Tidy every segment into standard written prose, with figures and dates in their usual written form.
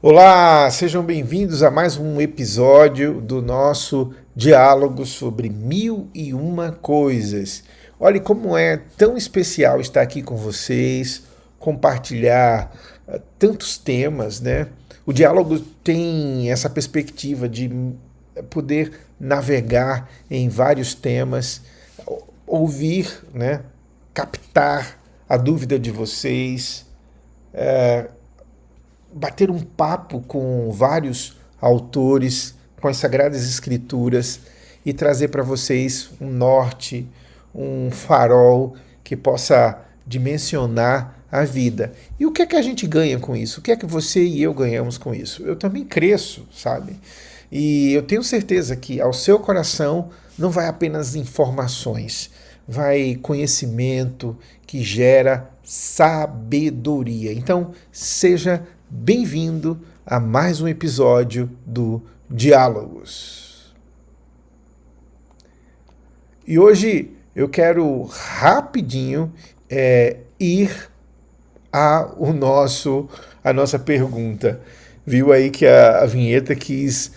Olá, sejam bem-vindos a mais um episódio do nosso diálogo sobre mil e uma coisas. Olhe como é tão especial estar aqui com vocês, compartilhar tantos temas, né? O diálogo tem essa perspectiva de poder navegar em vários temas, ouvir, né? Captar a dúvida de vocês, bater um papo com vários autores, com as Sagradas Escrituras e trazer para vocês um norte, um farol que possa dimensionar a vida. E o que é que a gente ganha com isso? O que é que você e eu ganhamos com isso? Eu também cresço, sabe? E eu tenho certeza que ao seu coração não vai apenas informações, vai conhecimento que gera sabedoria. Então, seja bem-vindo a mais um episódio do Diálogos. E hoje eu quero rapidinho ir a nossa pergunta. Viu aí que a vinheta quis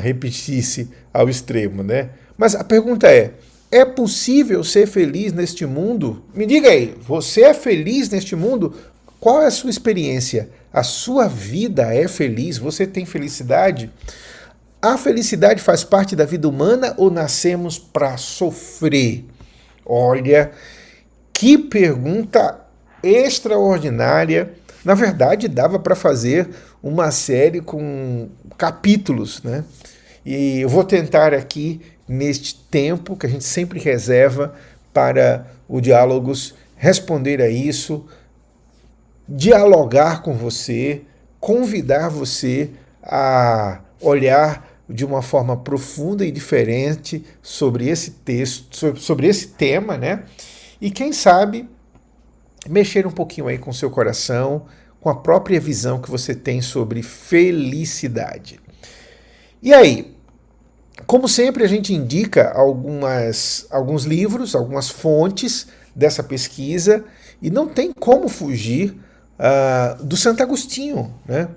repetir-se ao extremo, né? Mas a pergunta é possível ser feliz neste mundo? Me diga aí, você é feliz neste mundo? Qual é a sua experiência? A sua vida é feliz? Você tem felicidade? A felicidade faz parte da vida humana ou nascemos para sofrer? Olha, que pergunta extraordinária. Na verdade, dava para fazer uma série com capítulos, né? E eu vou tentar aqui, neste tempo que a gente sempre reserva para o Diálogos, responder a isso, dialogar com você, convidar você a olhar de uma forma profunda e diferente sobre esse texto, sobre esse tema, né? E quem sabe mexer um pouquinho aí com o seu coração, com a própria visão que você tem sobre felicidade. E aí, como sempre, a gente indica alguns livros, algumas fontes dessa pesquisa, e não tem como fugir do Santo Agostinho, né?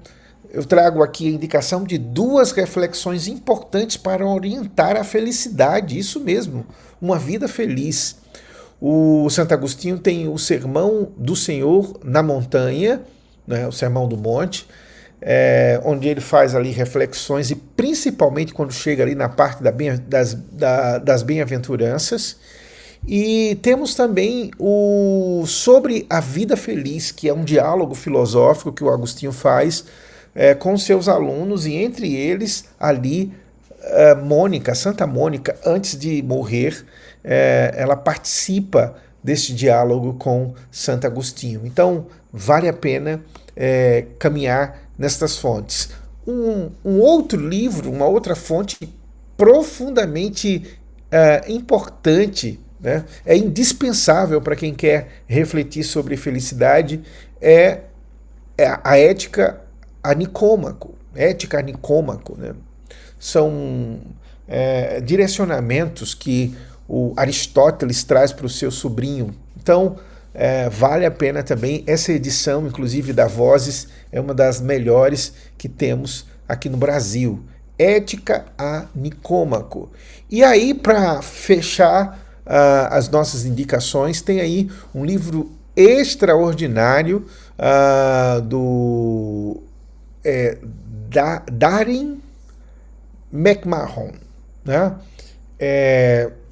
Eu trago aqui a indicação de duas reflexões importantes para orientar a felicidade, isso mesmo, uma vida feliz. O Santo Agostinho tem o Sermão do Senhor na Montanha, né, o Sermão do Monte, onde ele faz ali reflexões, e principalmente quando chega ali na parte das bem-aventuranças. E temos também o Sobre a Vida Feliz, que é um diálogo filosófico que o Agostinho faz com seus alunos, e entre eles ali Mônica, Santa Mônica, antes de morrer, ela participa deste diálogo com Santo Agostinho. Então, vale a pena caminhar nestas fontes. Um outro livro, uma outra fonte profundamente importante, né, é indispensável para quem quer refletir sobre felicidade, é a Ética a Nicômaco. Ética a Nicômaco, né? São direcionamentos que o Aristóteles traz para o seu sobrinho. Então, vale a pena também. Essa edição, inclusive, da Vozes, é uma das melhores que temos aqui no Brasil. Ética a Nicômaco. E aí, para fechar as nossas indicações, tem aí um livro extraordinário do Darin McMahon, né?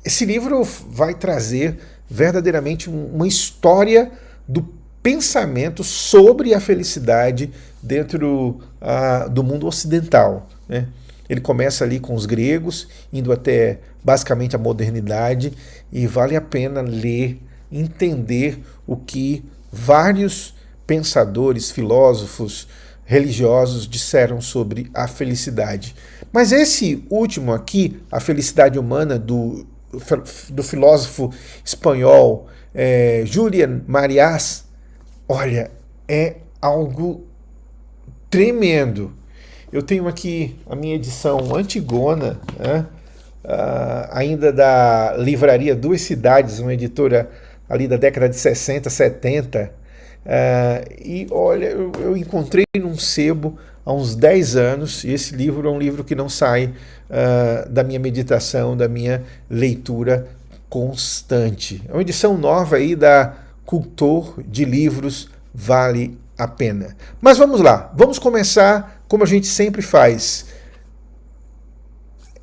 Esse livro vai trazer verdadeiramente uma história do pensamento sobre a felicidade dentro do mundo ocidental, né? Ele começa ali com os gregos, indo até basicamente a modernidade, e vale a pena ler, entender o que vários pensadores, filósofos, religiosos disseram sobre a felicidade. Mas esse último aqui, A Felicidade Humana, do filósofo espanhol Julián Marías, olha, é algo tremendo. Eu tenho aqui a minha edição antigona, né, ainda da livraria Duas Cidades, uma editora ali da década de 60, 70. E olha, eu encontrei num sebo há uns 10 anos, e esse livro é um livro que não sai da minha meditação, da minha leitura constante. É uma edição nova aí da Cultor de Livros, vale a pena. Mas vamos lá, vamos começar como a gente sempre faz.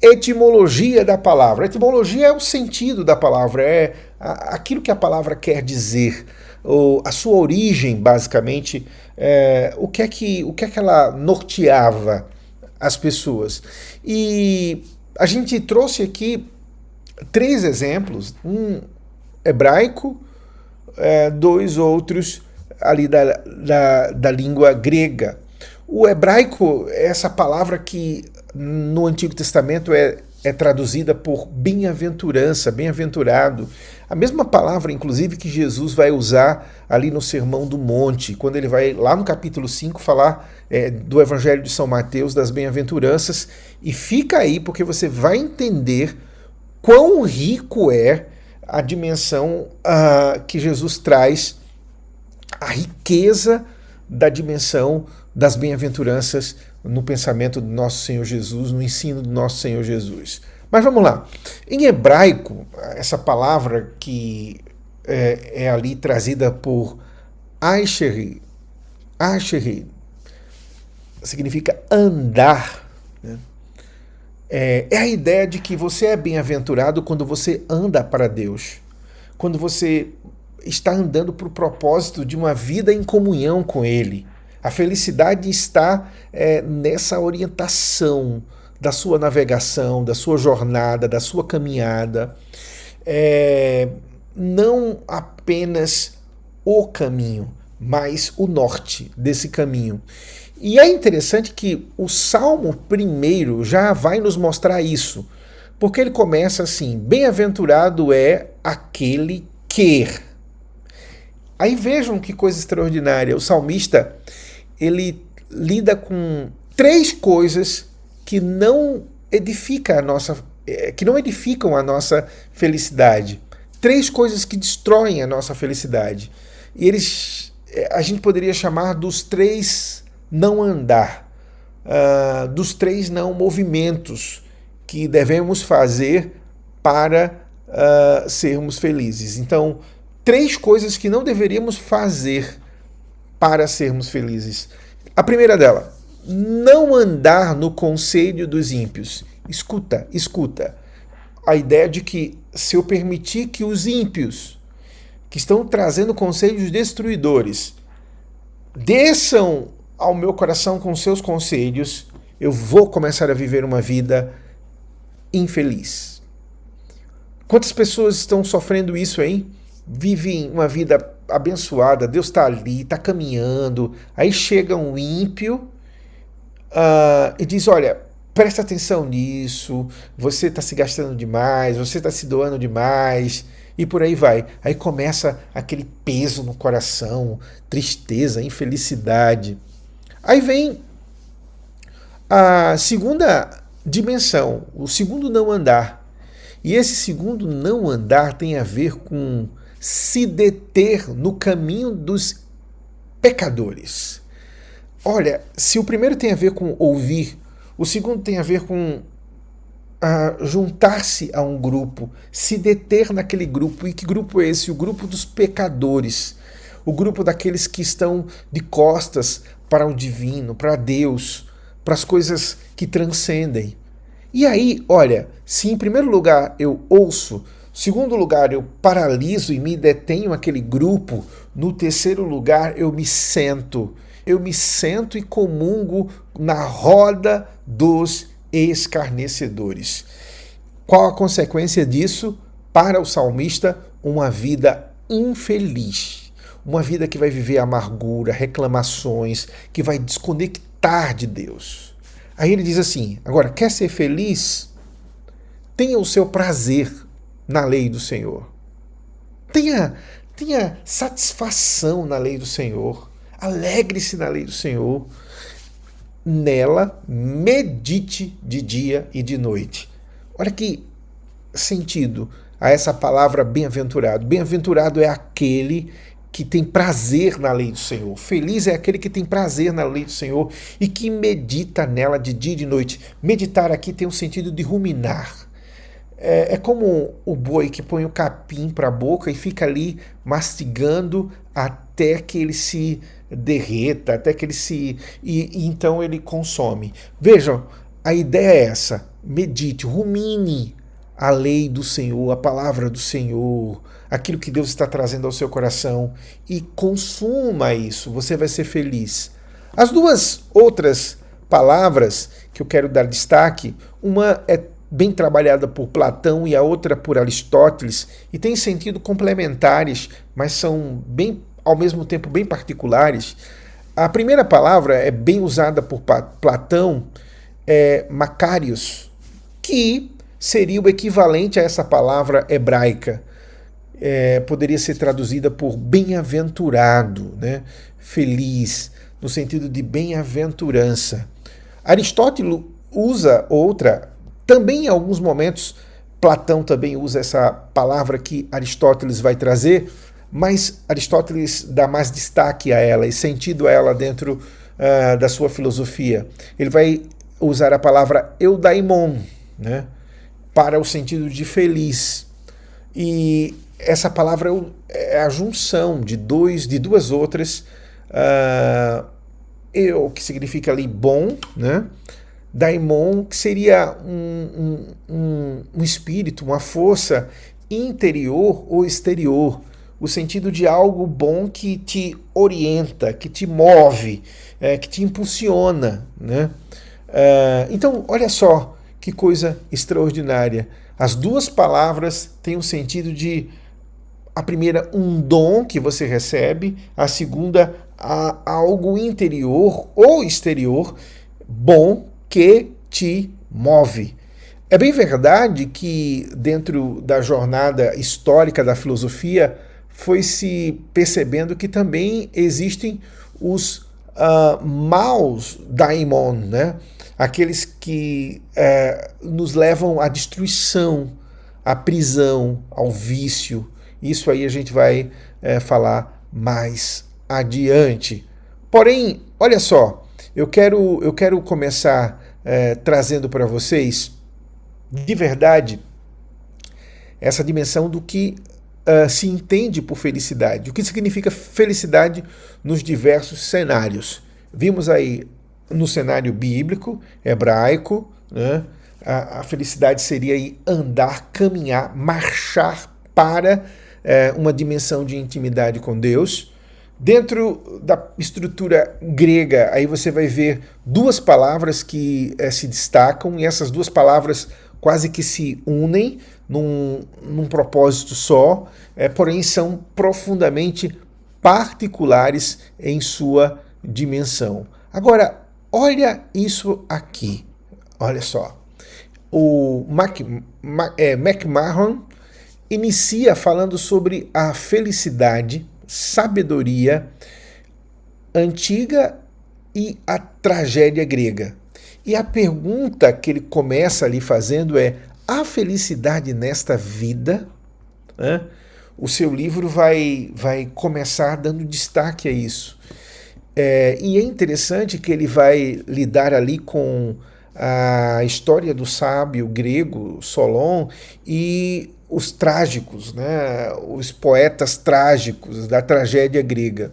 Etimologia da palavra. Etimologia é o sentido da palavra, é aquilo que a palavra quer dizer, ou a sua origem, basicamente, o que é que ela norteava as pessoas. E a gente trouxe aqui 3 exemplos, um hebraico, 2 outros ali da língua grega. O hebraico é essa palavra que no Antigo Testamento é traduzida por bem-aventurança, bem-aventurado. A mesma palavra, inclusive, que Jesus vai usar ali no Sermão do Monte, quando ele vai lá no capítulo 5 falar do Evangelho de São Mateus, das bem-aventuranças. E fica aí, porque você vai entender quão rico é a dimensão que Jesus traz, a riqueza da dimensão das bem-aventuranças no pensamento do nosso Senhor Jesus, no ensino do nosso Senhor Jesus. Mas vamos lá. Em hebraico, essa palavra que é ali trazida por Aisheri, significa andar, né? É a ideia de que você é bem-aventurado quando você anda para Deus, quando você está andando para o propósito de uma vida em comunhão com Ele. A felicidade está nessa orientação da sua navegação, da sua jornada, da sua caminhada. Não apenas o caminho, mas o norte desse caminho. E é interessante que o Salmo 1 já vai nos mostrar isso, porque ele começa assim: bem-aventurado é aquele que... Aí vejam que coisa extraordinária. O salmista, ele lida com 3 coisas que não edificam a nossa felicidade. 3 coisas que destroem a nossa felicidade. E a gente poderia chamar dos 3 não andar, dos 3 não movimentos que devemos fazer para sermos felizes. Então, 3 coisas que não deveríamos fazer para sermos felizes. A primeira dela, não andar no conselho dos ímpios. Escuta. A ideia de que se eu permitir que os ímpios, que estão trazendo conselhos destruidores, desçam ao meu coração com seus conselhos, eu vou começar a viver uma vida infeliz. Quantas pessoas estão sofrendo isso, hein? Vivem uma vida abençoada, Deus está ali, está caminhando, aí chega um ímpio e diz: olha, presta atenção nisso, você está se gastando demais, você está se doando demais, e por aí vai. Aí começa aquele peso no coração, tristeza, infelicidade. Aí vem a segunda dimensão, o segundo não andar. E esse segundo não andar tem a ver com se deter no caminho dos pecadores. Olha, se o primeiro tem a ver com ouvir, o segundo tem a ver com juntar-se a um grupo, se deter naquele grupo. E que grupo é esse? O grupo dos pecadores, o grupo daqueles que estão de costas para o divino, para Deus, para as coisas que transcendem. E aí, olha, se em primeiro lugar eu ouço, segundo lugar eu paraliso e me detenho aquele grupo, no terceiro lugar eu me sento e comungo na roda dos escarnecedores. Qual a consequência disso? Para o salmista, uma vida infeliz, uma vida que vai viver amargura, reclamações, que vai desconectar de Deus. Aí ele diz assim: agora, quer ser feliz? Tenha o seu prazer na lei do Senhor. Tenha satisfação na lei do Senhor. Alegre-se na lei do Senhor. Nela, medite de dia e de noite. Olha que sentido a essa palavra bem-aventurado. Bem-aventurado é aquele que tem prazer na lei do Senhor. Feliz é aquele que tem prazer na lei do Senhor e que medita nela de dia e de noite. Meditar aqui tem o sentido de ruminar. É como o boi que põe o capim para a boca e fica ali mastigando até que ele se derreta, até que ele se... E então ele consome. Vejam, a ideia é essa. Medite, rumine a lei do Senhor, a palavra do Senhor, aquilo que Deus está trazendo ao seu coração e consuma isso, você vai ser feliz. As duas outras palavras que eu quero dar destaque, uma é bem trabalhada por Platão e a outra por Aristóteles, e tem sentido complementares, mas são bem, ao mesmo tempo bem particulares. A primeira palavra é bem usada por Platão, é Makarios, que seria o equivalente a essa palavra hebraica. Poderia ser traduzida por bem-aventurado, né? Feliz, no sentido de bem-aventurança. Aristóteles usa outra, também em alguns momentos, Platão também usa essa palavra que Aristóteles vai trazer, mas Aristóteles dá mais destaque a ela e sentido a ela dentro da sua filosofia. Ele vai usar a palavra eudaimon, né, para o sentido de feliz. E essa palavra é a junção de duas outras, que significa ali bom, né? Daimon, que seria um espírito, uma força interior ou exterior, o sentido de algo bom que te orienta, que te move, que te impulsiona, né? Então, olha só que coisa extraordinária. As duas palavras têm o sentido de, a primeira, um dom que você recebe, a segunda, algo interior ou exterior, bom, que te move. É bem verdade que dentro da jornada histórica da filosofia foi se percebendo que também existem os maus daimon, né? Aqueles que nos levam à destruição, à prisão, ao vício. Isso aí a gente vai falar mais adiante. Porém, olha só, eu quero começar trazendo para vocês, de verdade, essa dimensão do que se entende por felicidade. O que significa felicidade nos diversos cenários. Vimos aí no cenário bíblico, hebraico, né? A felicidade seria aí andar, caminhar, marchar para uma dimensão de intimidade com Deus. Dentro da estrutura grega, aí você vai ver duas palavras que se destacam, e essas duas palavras quase que se unem num propósito só, porém são profundamente particulares em sua dimensão. Agora, olha isso aqui, olha só. O McMahon inicia falando sobre a felicidade, sabedoria antiga e a tragédia grega. E a pergunta que ele começa ali fazendo é: há felicidade nesta vida? O seu livro vai começar dando destaque a isso. E é interessante que ele vai lidar ali com a história do sábio grego Solon e os trágicos, né, os poetas trágicos da tragédia grega.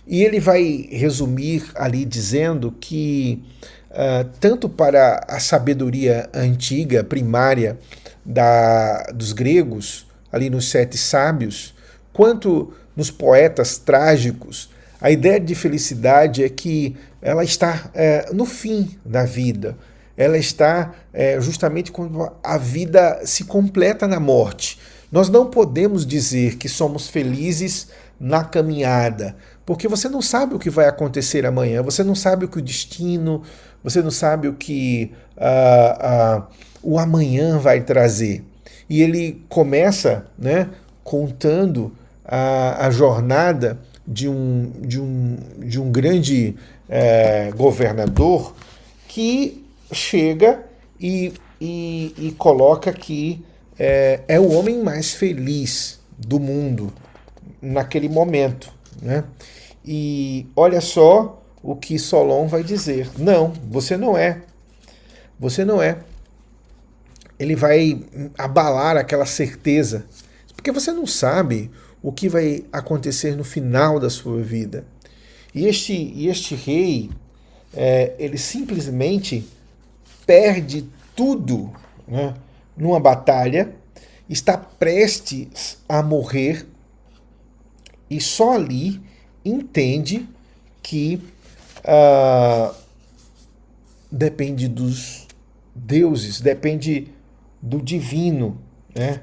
E ele vai resumir ali dizendo que tanto para a sabedoria antiga, primária dos gregos, ali nos sete sábios, quanto nos poetas trágicos, a ideia de felicidade é que ela está no fim da vida. Ela está justamente quando a vida se completa na morte. Nós não podemos dizer que somos felizes na caminhada, porque você não sabe o que vai acontecer amanhã, você não sabe o que o destino, você não sabe o que o amanhã vai trazer. E ele começa, né, contando a jornada de um grande governador que chega e coloca que é o homem mais feliz do mundo. naquele momento, né? E olha só o que Solon vai dizer. Não, você não é. Você não é. Ele vai abalar aquela certeza, porque você não sabe o que vai acontecer no final da sua vida. E este rei, ele simplesmente perde tudo, né, numa batalha, está prestes a morrer e só ali entende que depende dos deuses, depende do divino, né?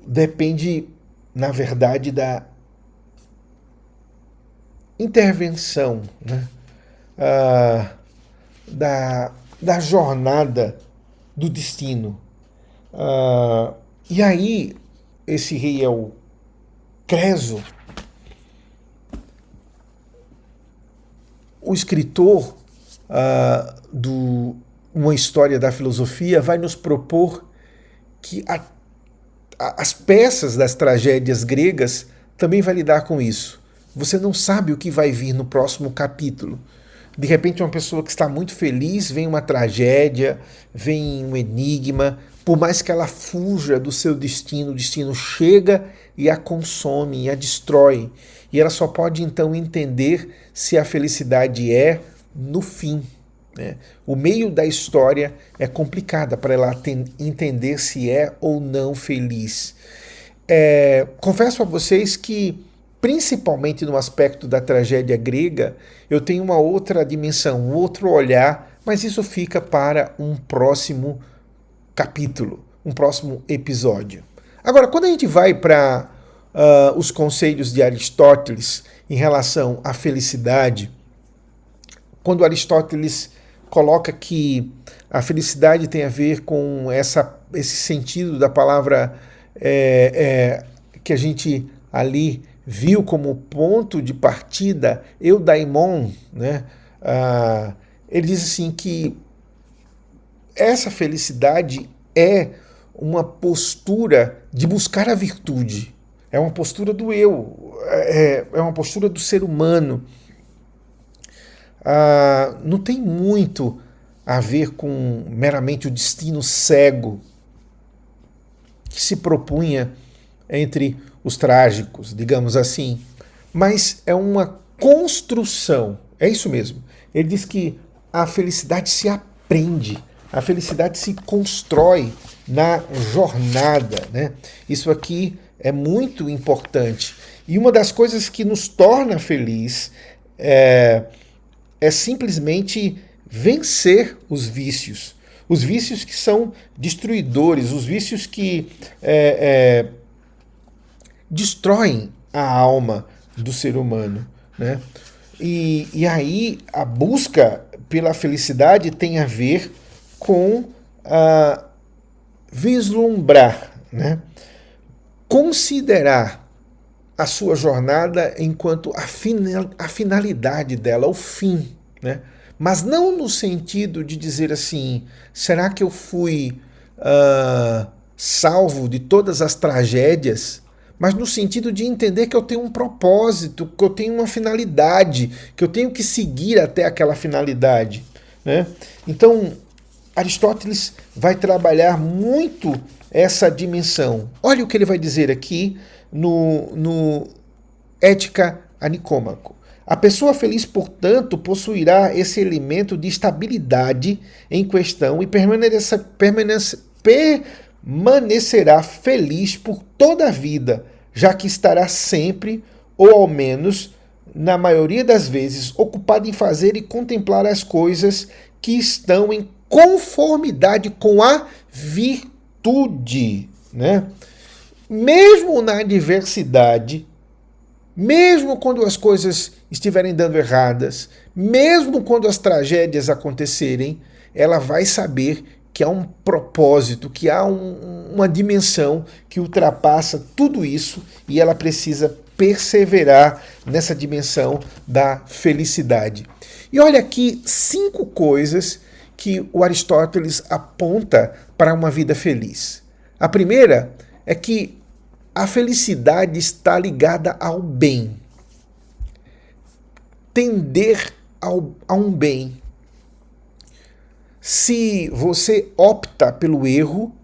Depende, na verdade, da intervenção, né? Da jornada do destino. E aí, esse rei é o Creso, o escritor uma história da filosofia vai nos propor que as peças das tragédias gregas também vai lidar com isso. Você não sabe o que vai vir no próximo capítulo. De repente, uma pessoa que está muito feliz, vem uma tragédia, vem um enigma, por mais que ela fuja do seu destino, o destino chega e a consome, e a destrói. E ela só pode então entender se a felicidade é no fim. Né? O meio da história é complicada para ela entender se é ou não feliz. Confesso a vocês que, principalmente no aspecto da tragédia grega, eu tenho uma outra dimensão, um outro olhar, mas isso fica para um próximo capítulo, um próximo episódio. Agora, quando a gente vai para os conselhos de Aristóteles em relação à felicidade, quando Aristóteles coloca que a felicidade tem a ver com esse sentido da palavra que a gente ali viu como ponto de partida, eudaimon, né? Ele diz assim que essa felicidade é uma postura de buscar a virtude, é uma postura do eu, é uma postura do ser humano. Não tem muito a ver com meramente o destino cego que se propunha entre os trágicos, digamos assim, mas é uma construção, é isso mesmo. Ele diz que a felicidade se aprende, a felicidade se constrói na jornada, né? Isso aqui é muito importante. E uma das coisas que nos torna feliz é simplesmente vencer os vícios que são destruidores, os vícios que destroem a alma do ser humano, né? E aí a busca pela felicidade tem a ver com vislumbrar, né? Considerar a sua jornada enquanto a finalidade dela, o fim, né? Mas não no sentido de dizer assim, será que eu fui salvo de todas as tragédias? Mas no sentido de entender que eu tenho um propósito, que eu tenho uma finalidade, que eu tenho que seguir até aquela finalidade, né? Então, Aristóteles vai trabalhar muito essa dimensão. Olha o que ele vai dizer aqui no Ética a Nicômaco. A pessoa feliz, portanto, possuirá esse elemento de estabilidade em questão e permanecerá feliz por toda a vida, já que estará sempre, ou ao menos, na maioria das vezes, ocupado em fazer e contemplar as coisas que estão em conformidade com a virtude, né? Mesmo na adversidade, mesmo quando as coisas estiverem dando erradas, mesmo quando as tragédias acontecerem, ela vai saber que há um propósito, que há uma dimensão que ultrapassa tudo isso e ela precisa perseverar nessa dimensão da felicidade. E olha aqui 5 coisas que o Aristóteles aponta para uma vida feliz. A primeira é que a felicidade está ligada ao bem. Tender a um bem. Se você opta pelo erro,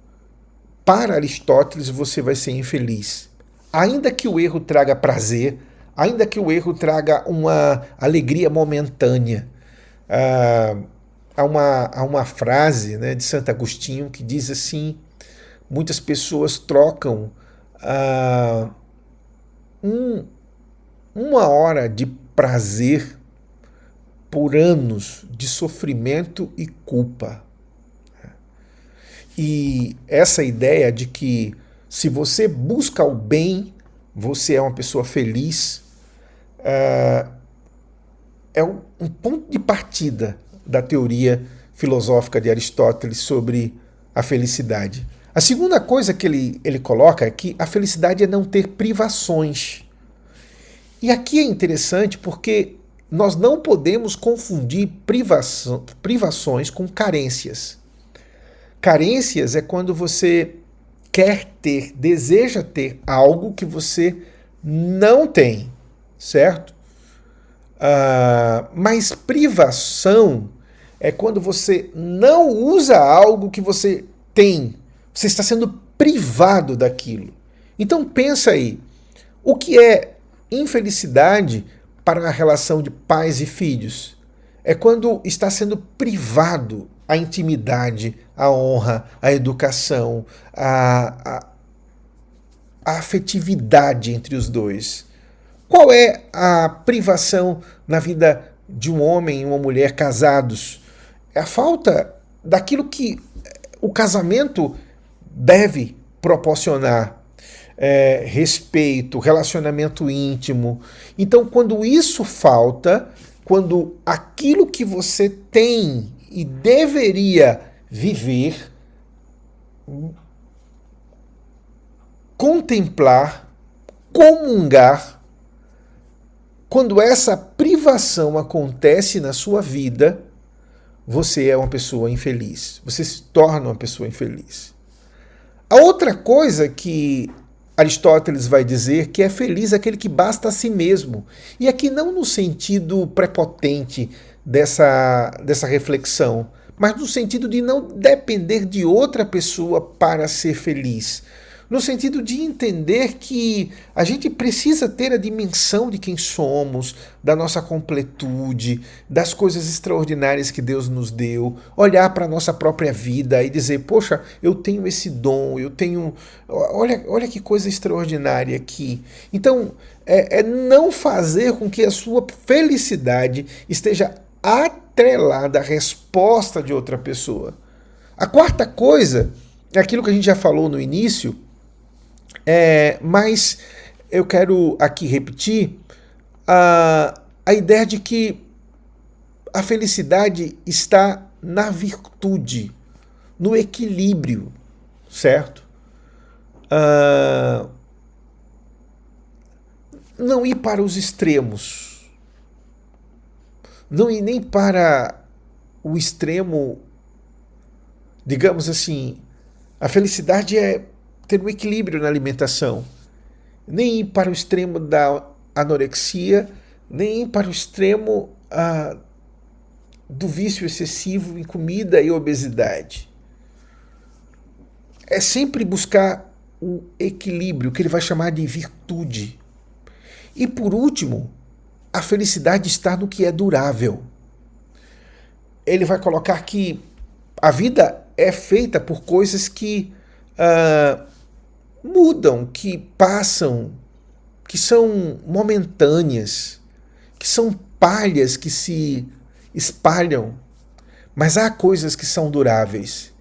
para Aristóteles você vai ser infeliz. Ainda que o erro traga prazer, ainda que o erro traga uma alegria momentânea. Há uma frase, né, de Santo Agostinho que diz assim: muitas pessoas trocam uma hora de prazer por anos de sofrimento e culpa. E essa ideia de que se você busca o bem, você é uma pessoa feliz, é um ponto de partida da teoria filosófica de Aristóteles sobre a felicidade. A segunda coisa que ele coloca é que a felicidade é não ter privações. E aqui é interessante porque nós não podemos confundir privações com carências. Carências é quando você quer ter, deseja ter algo que você não tem, certo? Mas privação é quando você não usa algo que você tem. Você está sendo privado daquilo. Então pensa aí, o que é infelicidade para a relação de pais e filhos? É quando está sendo privado a intimidade, a honra, a educação, a afetividade entre os dois. Qual é a privação na vida de um homem e uma mulher casados? É a falta daquilo que o casamento deve proporcionar. Respeito, relacionamento íntimo. Então, quando isso falta, quando aquilo que você tem e deveria viver, contemplar, comungar, quando essa privação acontece na sua vida, você é uma pessoa infeliz. Você se torna uma pessoa infeliz. A outra coisa que Aristóteles vai dizer que é feliz aquele que basta a si mesmo. E aqui não no sentido prepotente dessa reflexão, mas no sentido de não depender de outra pessoa para ser feliz. No sentido de entender que a gente precisa ter a dimensão de quem somos, da nossa completude, das coisas extraordinárias que Deus nos deu, olhar para a nossa própria vida e dizer, poxa, eu tenho esse dom, eu tenho... Olha que coisa extraordinária aqui. Então, é não fazer com que a sua felicidade esteja atrelada à resposta de outra pessoa. A quarta coisa é aquilo que a gente já falou no início, mas eu quero aqui repetir a ideia de que a felicidade está na virtude, no equilíbrio, certo? Não ir para os extremos, não ir nem para o extremo, digamos assim, a felicidade é ter um equilíbrio na alimentação, nem ir para o extremo da anorexia, nem ir para o extremo do vício excessivo em comida e obesidade. É sempre buscar o equilíbrio, que ele vai chamar de virtude. E por último, a felicidade está no que é durável. Ele vai colocar que a vida é feita por coisas que mudam, que passam, que são momentâneas, que são palhas que se espalham, mas há coisas que são duráveis.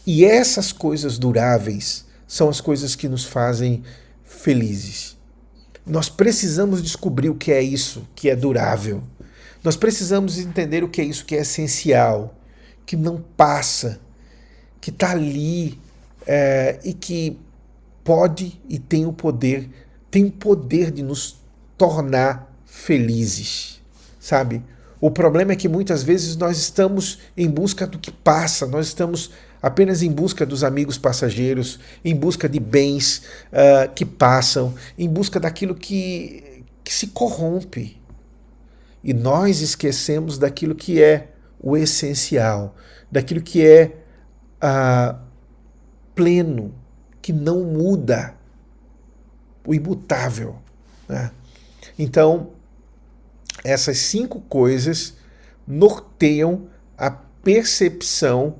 E essas coisas duráveis são as coisas que nos fazem felizes. Nós precisamos descobrir o que é isso que é durável. Nós precisamos entender o que é isso que é essencial, que não passa, que está ali e que pode e tem o poder de nos tornar felizes, sabe? O problema é que muitas vezes nós estamos em busca do que passa, nós estamos apenas em busca dos amigos passageiros, em busca de bens que passam, em busca daquilo que se corrompe. E nós esquecemos daquilo que é o essencial, daquilo que é pleno, que não muda, o imutável, né? Então, essas 5 coisas norteiam a percepção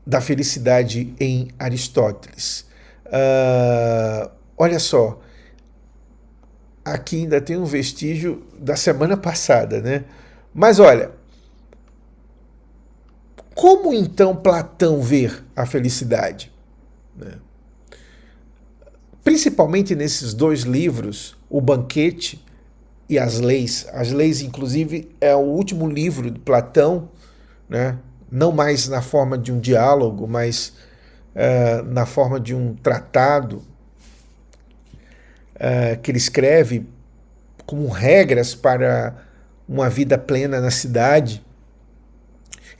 da felicidade em Aristóteles. Olha só, aqui ainda tem um vestígio da semana passada, né? Mas olha, como então Platão vê a felicidade? Principalmente nesses 2 livros, O Banquete e As Leis. As Leis, inclusive, é o último livro de Platão, né? Não mais na forma de um diálogo, mas na forma de um tratado que ele escreve como regras para uma vida plena na cidade.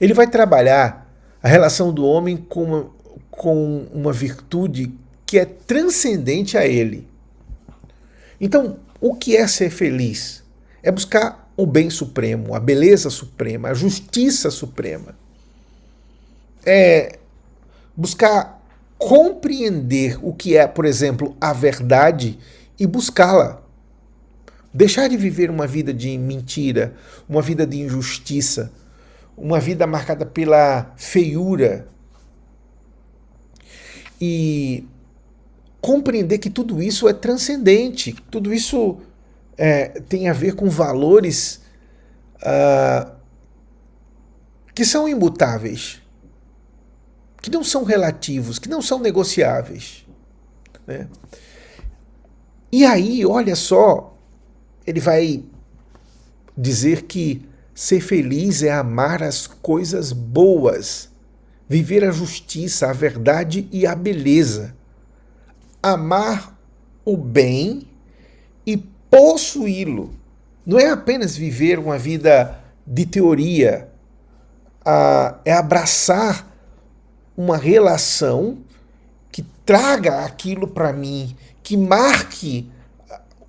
Ele vai trabalhar a relação do homem com uma virtude que é transcendente a ele. Então, o que é ser feliz? É buscar o bem supremo, a beleza suprema, a justiça suprema. É buscar compreender o que é, por exemplo, a verdade e buscá-la. Deixar de viver uma vida de mentira, uma vida de injustiça, uma vida marcada pela feiura. E compreender que tudo isso é transcendente, tudo isso tem a ver com valores que são imutáveis, que não são relativos, que não são negociáveis, né? E aí, olha só, ele vai dizer que ser feliz é amar as coisas boas, viver a justiça, a verdade e a beleza. Amar o bem e possuí-lo. Não é apenas viver uma vida de teoria, é abraçar uma relação que traga aquilo para mim, que marque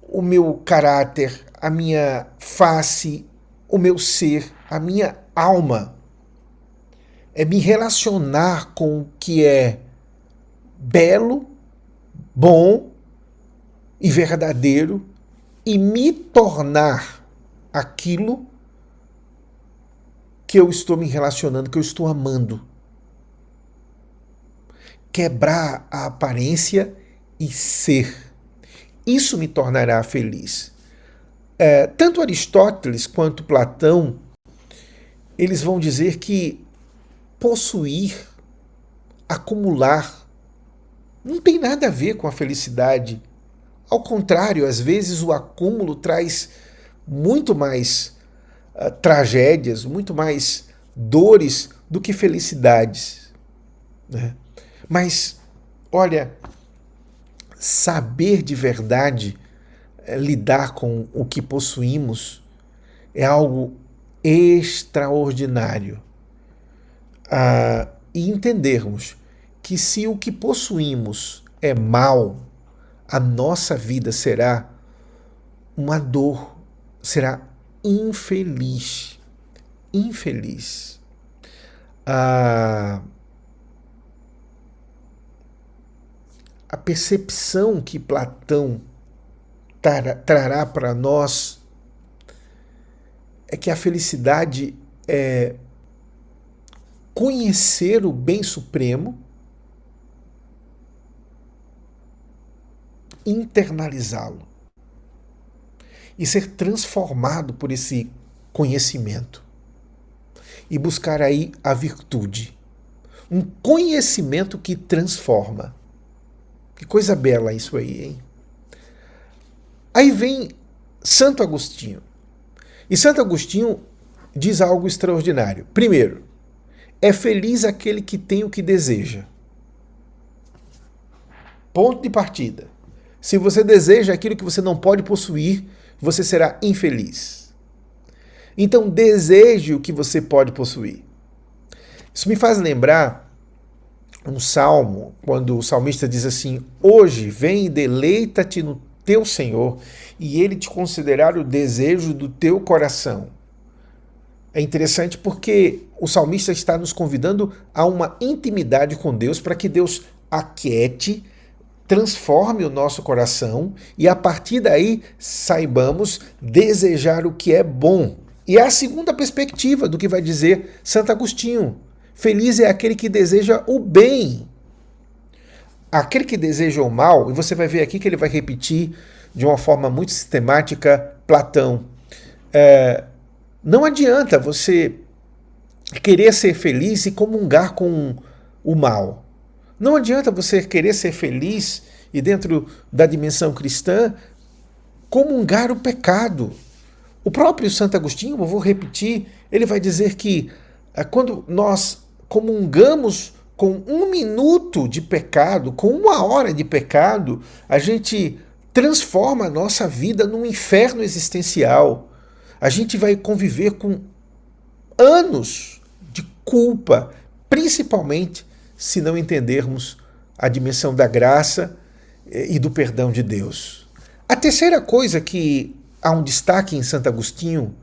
o meu caráter, a minha face, o meu ser, a minha alma. É me relacionar com o que é belo, bom e verdadeiro e me tornar aquilo que eu estou me relacionando, que eu estou amando. Quebrar a aparência e ser. Isso me tornará feliz. Tanto Aristóteles quanto Platão, eles vão dizer que possuir, acumular, não tem nada a ver com a felicidade. Ao contrário, às vezes o acúmulo traz muito mais tragédias, muito mais dores do que felicidades, né? Mas, olha, saber de verdade lidar com o que possuímos é algo extraordinário. E entendermos que se o que possuímos é mal, a nossa vida será uma dor, será infeliz. Infeliz. A percepção que Platão trará para nós é que a felicidade é conhecer o bem supremo, internalizá-lo e ser transformado por esse conhecimento e buscar aí a virtude. Um conhecimento que transforma. Que coisa bela isso aí, hein? Aí vem Santo Agostinho. E Santo Agostinho diz algo extraordinário. Primeiro, é feliz aquele que tem o que deseja. Ponto de partida. Se você deseja aquilo que você não pode possuir, você será infeliz. Então, deseje o que você pode possuir. Isso me faz lembrar um salmo, quando o salmista diz assim: hoje vem e deleita-te no teu Senhor, e ele te considerar o desejo do teu coração. É interessante porque o salmista está nos convidando a uma intimidade com Deus para que Deus aquiete, transforme o nosso coração e a partir daí saibamos desejar o que é bom. E é a segunda perspectiva do que vai dizer Santo Agostinho. Feliz é aquele que deseja o bem. Aquele que deseja o mal, e você vai ver aqui que ele vai repetir de uma forma muito sistemática Platão. Não adianta você querer ser feliz e comungar com o mal. Não adianta você querer ser feliz e dentro da dimensão cristã comungar o pecado. O próprio Santo Agostinho, eu vou repetir, ele vai dizer que quando nós comungamos com 1 minuto de pecado, com 1 hora de pecado, a gente transforma a nossa vida num inferno existencial. A gente vai conviver com anos de culpa, principalmente se não entendermos a dimensão da graça e do perdão de Deus. A terceira coisa que há um destaque em Santo Agostinho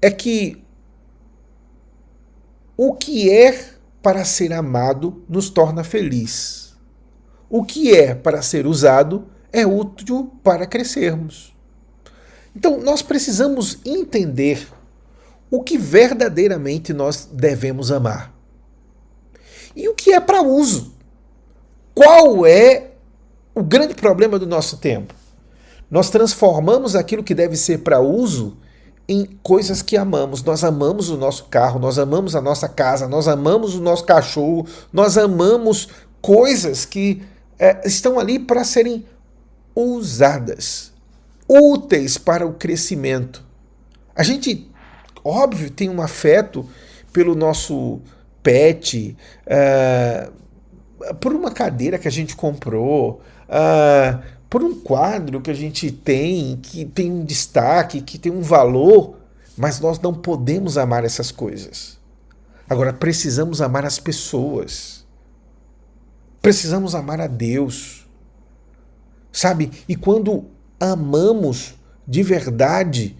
é que o que é para ser amado nos torna feliz. O que é para ser usado é útil para crescermos. Então, nós precisamos entender o que verdadeiramente nós devemos amar. E o que é para uso? Qual é o grande problema do nosso tempo? Nós transformamos aquilo que deve ser para uso em coisas que amamos. Nós amamos o nosso carro, nós amamos a nossa casa, nós amamos o nosso cachorro, nós amamos coisas que estão ali para serem usadas, úteis para o crescimento. A gente, óbvio, tem um afeto pelo nosso pet, por uma cadeira que a gente comprou, por um quadro que a gente tem, que tem um destaque, que tem um valor, mas nós não podemos amar essas coisas. Agora, precisamos amar as pessoas. Precisamos amar a Deus. Sabe? E quando amamos de verdade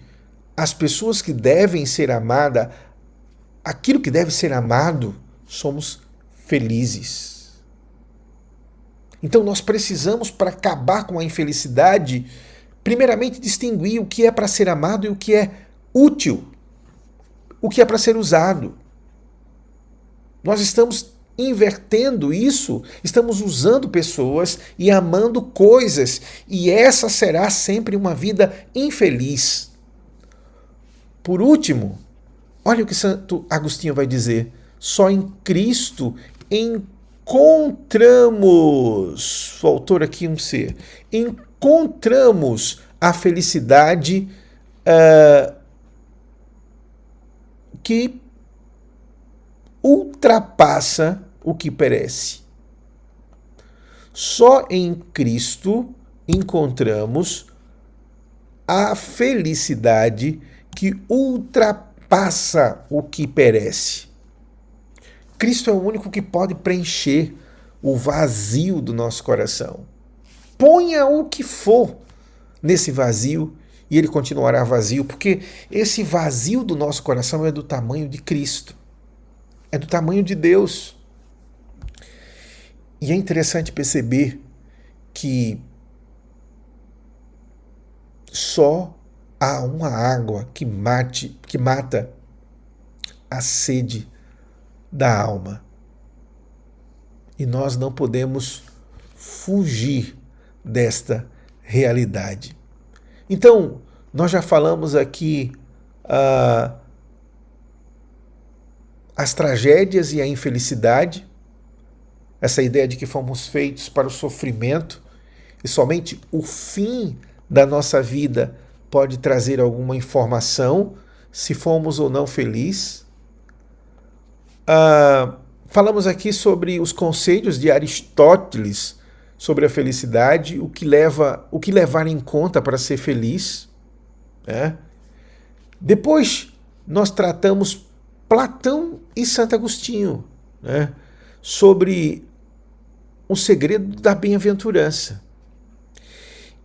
as pessoas que devem ser amadas, aquilo que deve ser amado, somos felizes. Então nós precisamos, para acabar com a infelicidade, primeiramente distinguir o que é para ser amado e o que é útil, o que é para ser usado. Nós estamos invertendo isso, estamos usando pessoas e amando coisas, e essa será sempre uma vida infeliz. Por último, olha o que Santo Agostinho vai dizer: só em Cristo encontramos, o autor aqui um ser, encontramos a felicidade que ultrapassa o que perece. Só em Cristo encontramos a felicidade que ultrapassa o que perece. Cristo é o único que pode preencher o vazio do nosso coração. Ponha o que for nesse vazio e ele continuará vazio, porque esse vazio do nosso coração é do tamanho de Cristo, é do tamanho de Deus. E é interessante perceber que só há uma água que mata a sede da alma. E nós não podemos fugir desta realidade. Então, nós já falamos aqui as tragédias e a infelicidade, essa ideia de que fomos feitos para o sofrimento e somente o fim da nossa vida pode trazer alguma informação se fomos ou não felizes. Falamos aqui sobre os conselhos de Aristóteles sobre a felicidade, o que levar em conta para ser feliz. Né? Depois nós tratamos Platão e Santo Agostinho, né? sobre o segredo da bem-aventurança.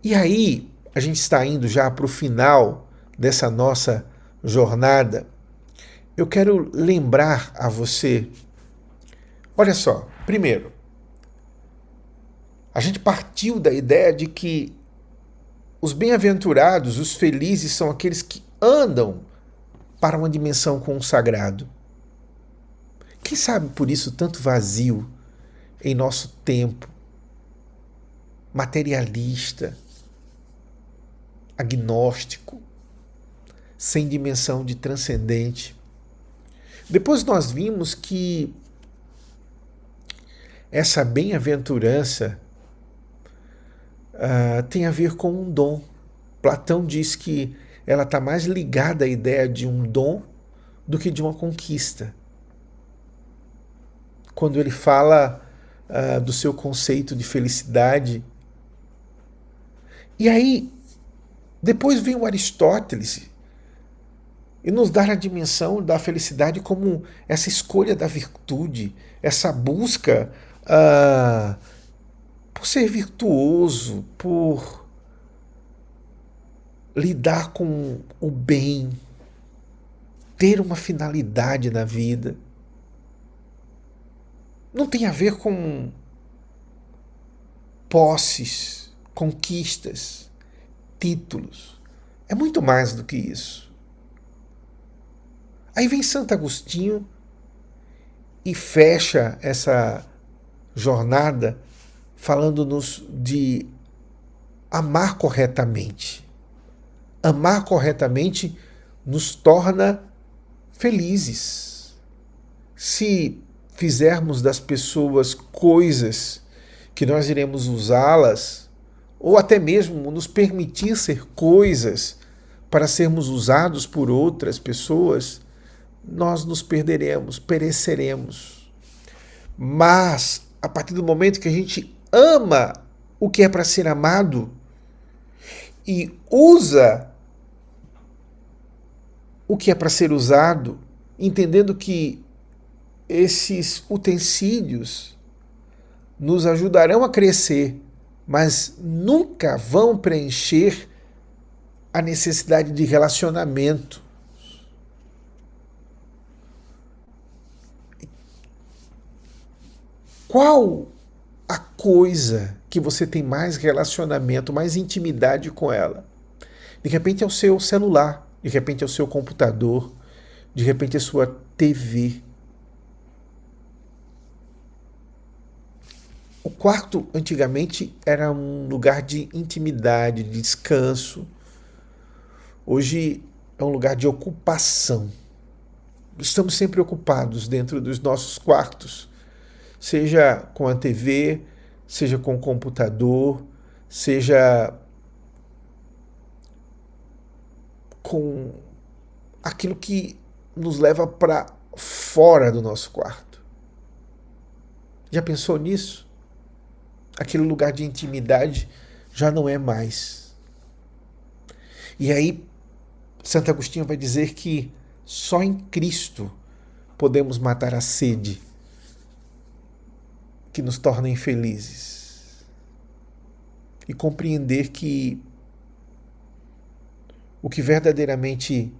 E aí, a gente está indo já para o final dessa nossa jornada. Eu quero lembrar a você, olha só, primeiro, a gente partiu da ideia de que os bem-aventurados, os felizes, são aqueles que andam para uma dimensão com o sagrado. Quem sabe por isso tanto vazio em nosso tempo, materialista, agnóstico, sem dimensão de transcendente. Depois nós vimos que essa bem-aventurança tem a ver com um dom. Platão diz que ela está mais ligada à ideia de um dom do que de uma conquista. Quando ele fala do seu conceito de felicidade. E aí, depois vem o Aristóteles e nos dá a dimensão da felicidade como essa escolha da virtude, essa busca por ser virtuoso, por lidar com o bem, ter uma finalidade na vida. Não tem a ver com posses, conquistas, títulos. É muito mais do que isso. Aí vem Santo Agostinho e fecha essa jornada falando-nos de amar corretamente. Amar corretamente nos torna felizes. Se fizermos das pessoas coisas que nós iremos usá-las, ou até mesmo nos permitir ser coisas para sermos usados por outras pessoas, nós nos perderemos, pereceremos. Mas, a partir do momento que a gente ama o que é para ser amado e usa o que é para ser usado, entendendo que esses utensílios nos ajudarão a crescer, mas nunca vão preencher a necessidade de relacionamento. Qual a coisa que você tem mais relacionamento, mais intimidade com ela? De repente é o seu celular, de repente é o seu computador, de repente é a sua TV. O quarto, antigamente, era um lugar de intimidade, de descanso. Hoje é um lugar de ocupação. Estamos sempre ocupados dentro dos nossos quartos, seja com a TV, seja com o computador, seja com aquilo que nos leva para fora do nosso quarto. Já pensou nisso? Aquele lugar de intimidade já não é mais. E aí, Santo Agostinho vai dizer que só em Cristo podemos matar a sede que nos torna infelizes. E compreender que o que verdadeiramente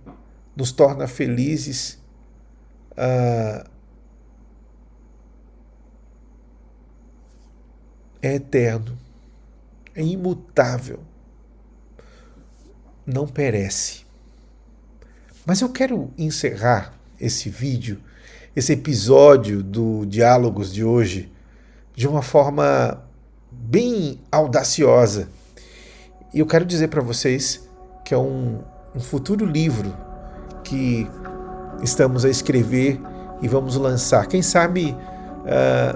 nos torna felizes é eterno, é imutável, não perece. Mas eu quero encerrar esse vídeo, esse episódio do Diálogos de hoje, de uma forma bem audaciosa. E eu quero dizer para vocês que é um futuro livro que estamos a escrever e vamos lançar, quem sabe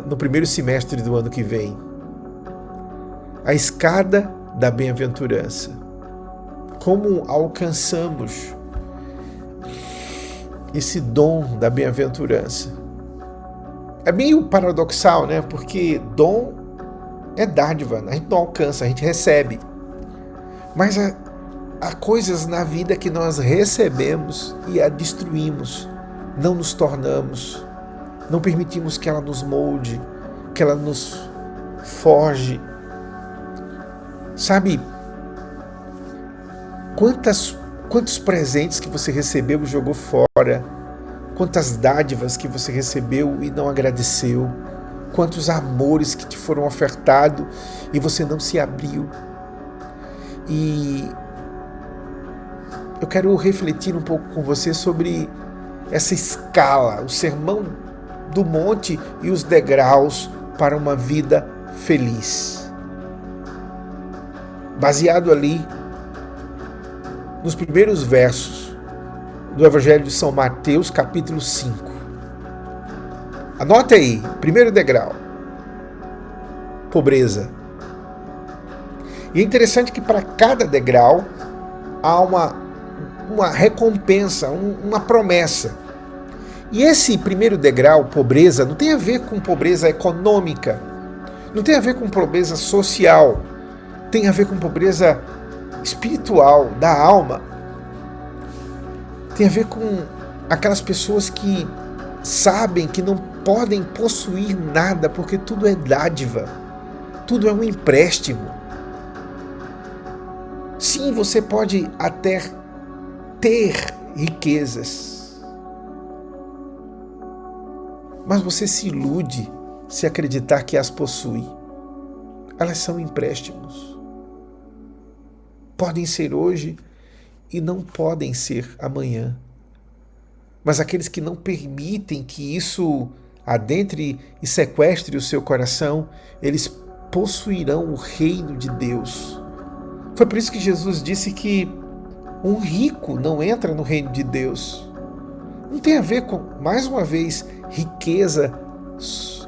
no primeiro semestre do ano que vem. A escada da bem-aventurança. Como alcançamos esse dom da bem-aventurança? É meio paradoxal, né? Porque dom é dádiva, a gente não alcança, a gente recebe. Mas há coisas na vida que nós recebemos e a destruímos, não nos tornamos. Não permitimos que ela nos molde, que ela nos forge. Sabe, quantos presentes que você recebeu e jogou fora, quantas dádivas que você recebeu e não agradeceu, quantos amores que te foram ofertados e você não se abriu. E eu quero refletir um pouco com você sobre essa escala, o sermão do monte e os degraus para uma vida feliz. Baseado ali nos primeiros versos do Evangelho de São Mateus, capítulo 5. Anote aí, primeiro degrau, pobreza. E é interessante que para cada degrau há uma recompensa, uma promessa. E esse primeiro degrau, pobreza, não tem a ver com pobreza econômica, não tem a ver com pobreza social, tem a ver com pobreza espiritual, da alma. Tem a ver com aquelas pessoas que sabem que não podem possuir nada porque tudo é dádiva, tudo é um empréstimo. Sim, você pode até ter riquezas, mas você se ilude se acreditar que as possui. Elas são empréstimos. Podem ser hoje e não podem ser amanhã. Mas aqueles que não permitem que isso adentre e sequestre o seu coração, eles possuirão o reino de Deus. Foi por isso que Jesus disse que um rico não entra no reino de Deus. Não tem a ver com, mais uma vez, riqueza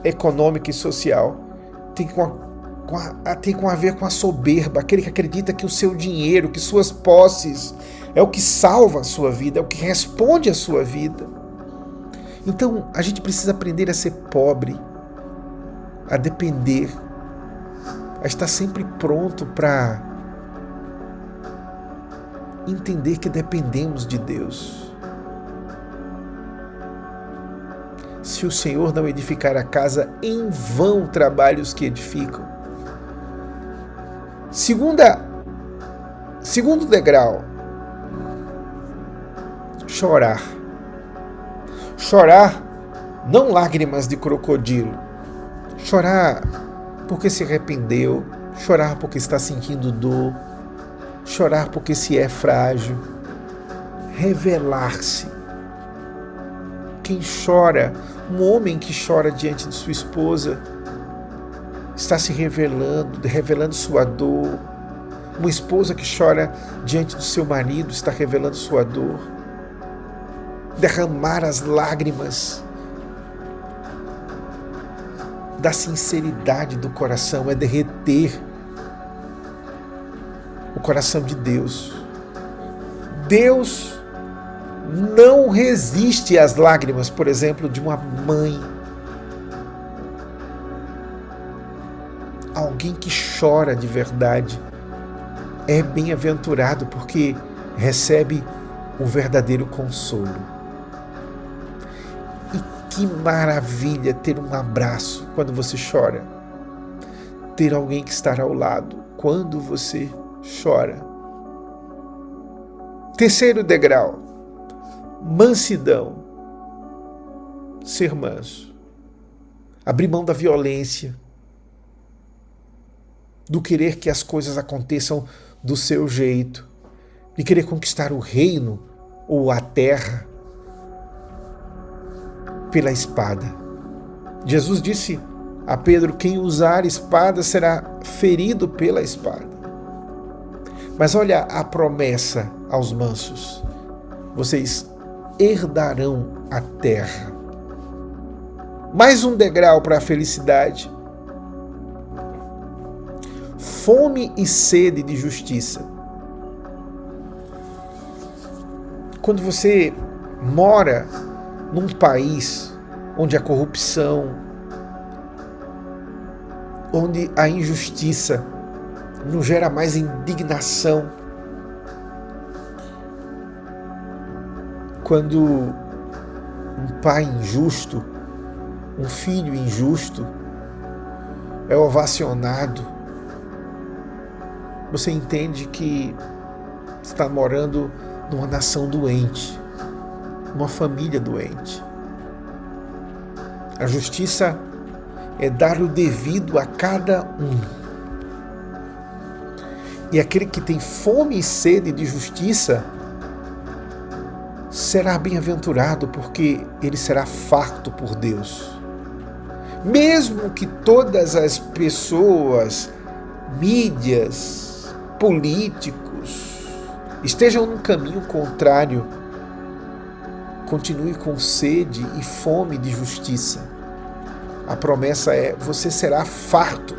econômica e social. Tem a ver com a soberba, aquele que acredita que o seu dinheiro, que suas posses, é o que salva a sua vida, é o que responde a sua vida. Então, a gente precisa aprender a ser pobre, a depender, a estar sempre pronto para entender que dependemos de Deus. Se o Senhor não edificar a casa, em vão trabalham os que edificam. Segundo degrau, chorar. Chorar, não lágrimas de crocodilo. Chorar porque se arrependeu, chorar porque está sentindo dor, chorar porque se é frágil. Revelar-se. Quem chora, um homem que chora diante de sua esposa, está se revelando sua dor. Uma esposa que chora diante do seu marido está revelando sua dor. Derramar as lágrimas da sinceridade do coração é derreter o coração de Deus. Deus não resiste às lágrimas, por exemplo, de uma mãe. Alguém que chora de verdade é bem-aventurado porque recebe o verdadeiro consolo. E que maravilha ter um abraço quando você chora. Ter alguém que estará ao lado quando você chora. Terceiro degrau, mansidão. Ser manso. Abrir mão da violência, do querer que as coisas aconteçam do seu jeito, de querer conquistar o reino ou a terra pela espada. Jesus disse a Pedro: quem usar espada será ferido pela espada. Mas olha a promessa aos mansos: vocês herdarão a terra. Mais um degrau para a felicidade. Fome e sede de justiça. Quando você mora num país onde a corrupção, onde a injustiça não gera mais indignação, quando um pai injusto um filho injusto é ovacionado, você entende que está morando numa nação doente, numa família doente. A justiça é dar o devido a cada um. E aquele que tem fome e sede de justiça será bem-aventurado, porque ele será farto por Deus. Mesmo que todas as pessoas, mídias, políticos, estejam num caminho contrário, continue com sede e fome de justiça. A promessa é: você será farto.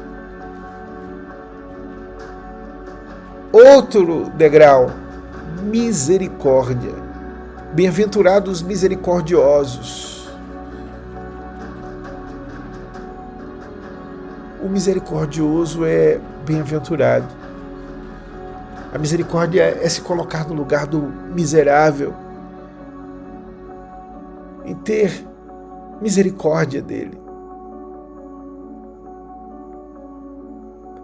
Outro degrau, misericórdia. Bem-aventurados os misericordiosos. O misericordioso é bem-aventurado. A misericórdia é se colocar no lugar do miserável e ter misericórdia dele.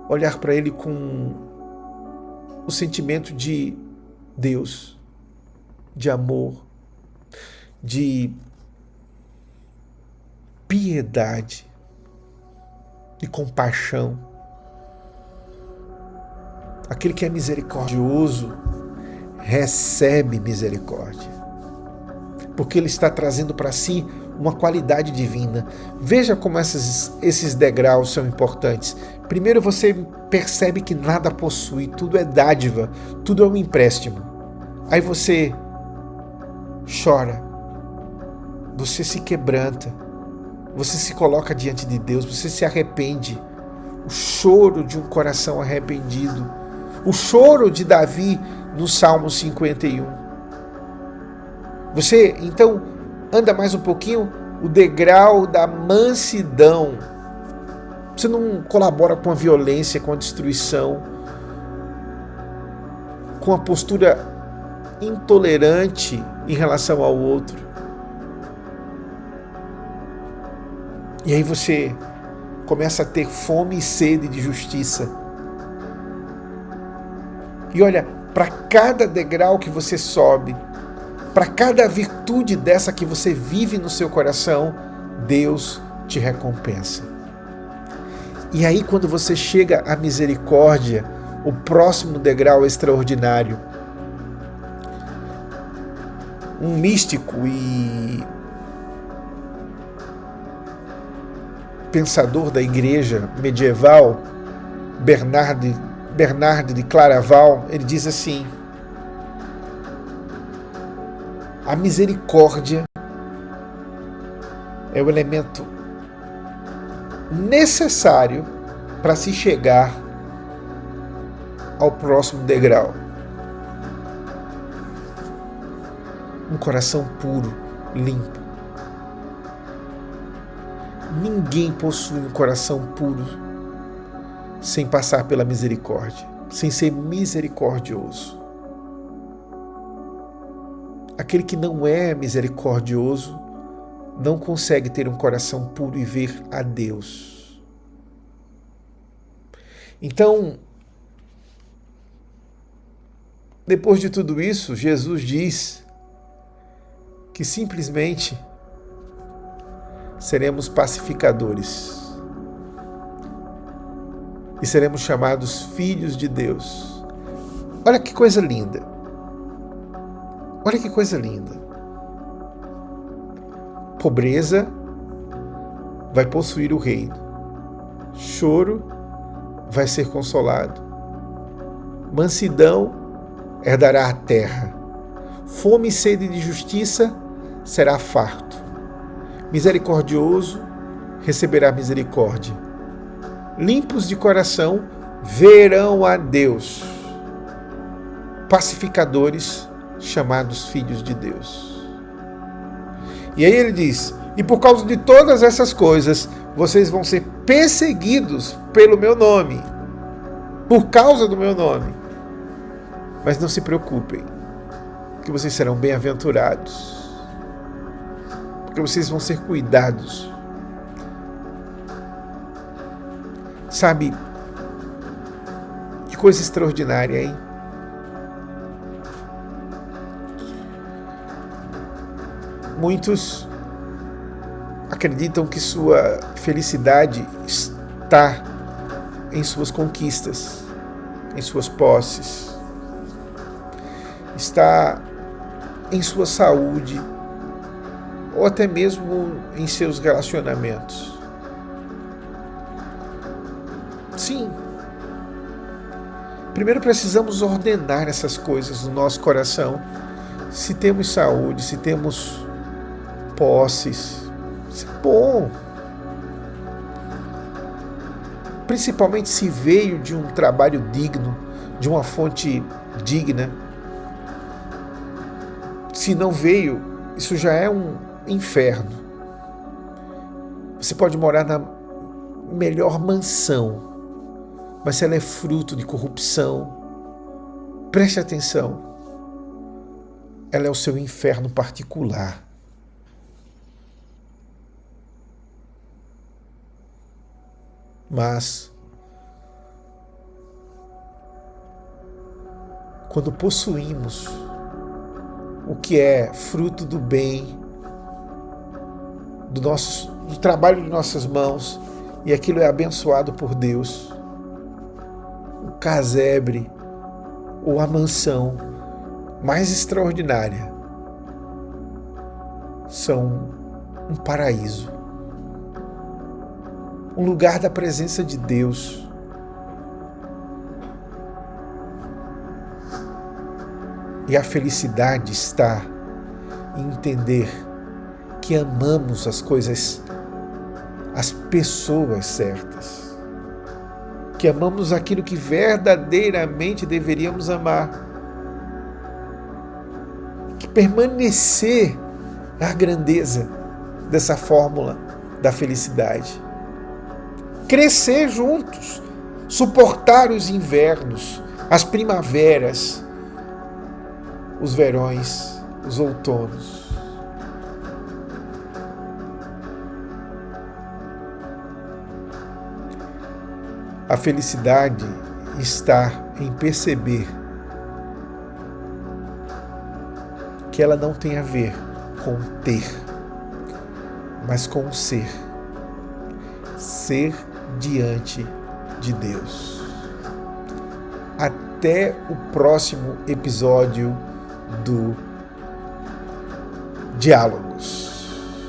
Olhar para ele com o sentimento de Deus, de amor, de piedade, de compaixão. Aquele que é misericordioso recebe misericórdia, porque ele está trazendo para si uma qualidade divina. Veja como esses degraus são importantes. Primeiro, você percebe que nada possui, tudo é dádiva, tudo é um empréstimo. Aí você chora, você se quebranta, você se coloca diante de Deus, você se arrepende. O choro de um coração arrependido, o choro de Davi no Salmo 51. Você, então, anda mais um pouquinho, o degrau da mansidão. Você não colabora com a violência, com a destruição, com a postura intolerante em relação ao outro. E aí você começa a ter fome e sede de justiça. E olha, para cada degrau que você sobe, para cada virtude dessa que você vive no seu coração, Deus te recompensa. E aí, quando você chega à misericórdia, o próximo degrau extraordinário, um místico e pensador da igreja medieval, Bernard de Claraval, ele diz assim: a misericórdia é o elemento necessário para se chegar ao próximo degrau. Um coração puro, limpo. Ninguém possui um coração puro sem passar pela misericórdia, sem ser misericordioso. Aquele que não é misericordioso não consegue ter um coração puro e ver a Deus. Então, depois de tudo isso, Jesus diz que simplesmente seremos pacificadores e seremos chamados filhos de Deus. Olha que coisa linda! Olha que coisa linda! Pobreza vai possuir o reino. Choro vai ser consolado. Mansidão herdará a terra. Fome e sede de justiça será farto. Misericordioso receberá misericórdia. Limpos de coração verão a Deus. Pacificadores chamados filhos de Deus. E aí ele diz: e por causa de todas essas coisas, vocês vão ser perseguidos pelo meu nome, por causa do meu nome. Mas não se preocupem, que vocês serão bem-aventurados, porque vocês vão ser cuidados Sabe, que coisa extraordinária, hein? Muitos acreditam que sua felicidade está em suas conquistas, em suas posses, está em sua saúde, ou até mesmo em seus relacionamentos. Sim. Primeiro precisamos ordenar essas coisas no nosso coração. Se temos saúde, se temos posses, isso é bom. Principalmente se veio de um trabalho digno, de uma fonte digna. Se não veio, isso já é um inferno. Você pode morar na melhor mansão, mas se ela é fruto de corrupção, preste atenção, ela é o seu inferno particular. Mas, quando possuímos o que é fruto do bem, do trabalho de nossas mãos, e aquilo é abençoado por Deus, o casebre ou a mansão mais extraordinária são um paraíso, um lugar da presença de Deus. E a felicidade está em entender que amamos as coisas, as pessoas certas, que amamos aquilo que verdadeiramente deveríamos amar, que permanecer na grandeza dessa fórmula da felicidade, crescer juntos, suportar os invernos, as primaveras, os verões, os outonos. A felicidade está em perceber que ela não tem a ver com ter, mas com ser. Ser diante de Deus. Até o próximo episódio do Diálogo.